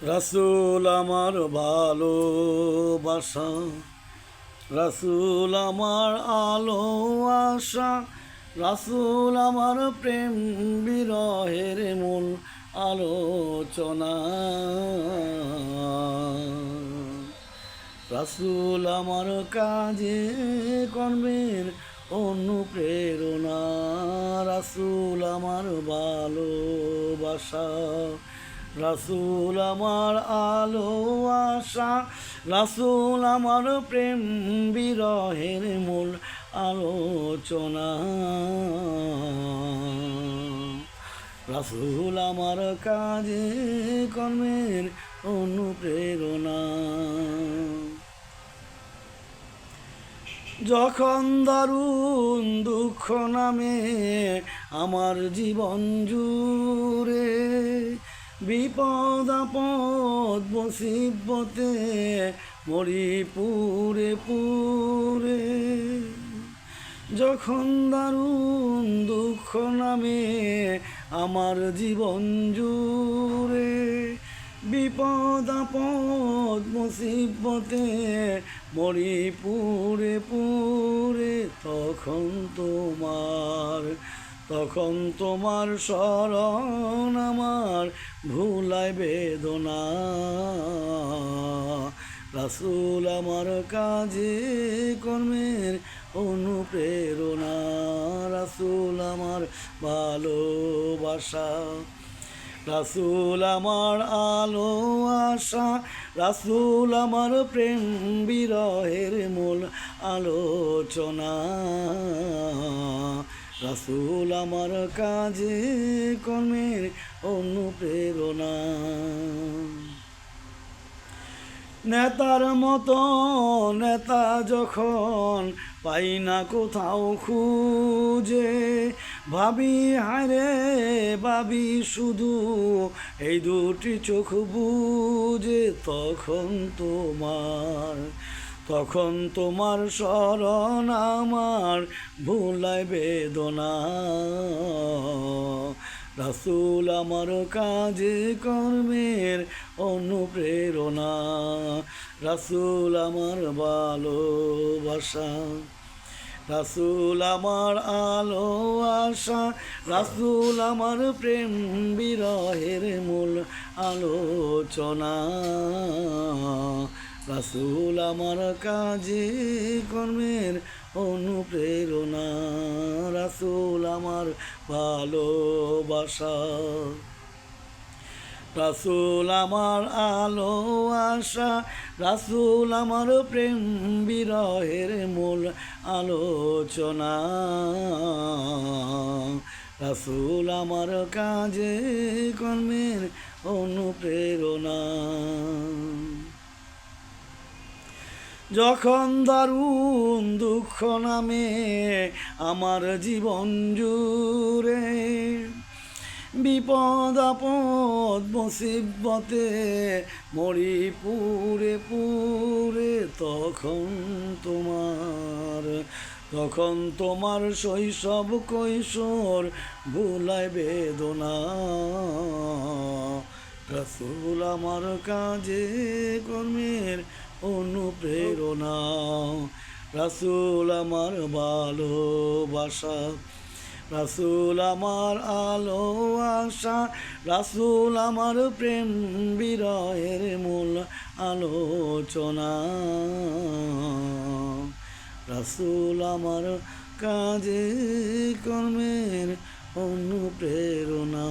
রাসূল আমার ভালোবাসা, রাসূল আমার আলো আশা, রাসূল আমার প্রেম বিরহের মূল আলোচনা। রাসূল আমার কাজে কর্মের অনুপ্রেরণা, রাসূল আমার ভালোবাসা, রাসূল আমার আলো আশা, রাসূল আমার প্রেম বিরহের মূল আলোচনা। রাসূল আমার কাজে কর্মের অনুপ্রেরণা। যখন দারুণ দুঃখ নামে আমার জীবন জুড়ে, বিপদ আপদ মুসিবতে মরি পুরে পুরে, যখন দারুণ দুঃখ নামে আমার জীবন জুড়ে, বিপদ আপদ মুসিবতে মরি পুরে পুরে, তখন তোমার শরণ আমার ভুলায় বেদনা। রাসূল আমার কাজে কর্মের অনুপ্রেরণা, রাসূল আমার ভালোবাসা, রাসূল আমার আলো আশা, রাসূল আমার প্রেম বিরহের মূল আলোচনা। রাসূল আমার কাজে কর্মের অনুপ্রেরণা। নেতার মতো নেতা যখন পাই না কোথাও খুঁজে, ভাবি হায়রে ভাবি শুধু এই দুটি চোখ বুঝে, তখন তোমার শরণ আমার ভুলায় বেদনা। রাসূল আমার কাজে কর্মের অনুপ্রেরণা, রাসূল আমার ভালোবাসা, রাসূল আমার আলো আশা, রাসূল আমার প্রেম বিরহের মূল আলোচনা। রাসূল আমার কাজে কর্মের অনুপ্রেরণা, রাসূল আমার ভালোবাসা, রাসূল আমার আলো আশা, রাসূল আমার প্রেম বিরহের মূল আলোচনা। রাসূল আমার কাজে কর্মের অনুপ্রেরণা। যখন দারুণ দুঃখ নামে আমার জীবন জুড়ে, বিপদ আপদ মুসিবতে মরি পুরে পুরে, তখন তোমার শৈশব কৈশোর ভুলায় বেদনা। রাসূল আমার কাজে কর্মের অনুপ্রেরণা, রাসূল আমার ভালোবাসা, রাসূল আমার আলো আশা, রাসূল আমার প্রেম বিরহের মূল আলোচনা। রাসূল আমার কাজে কর্মের অনুপ্রেরণা।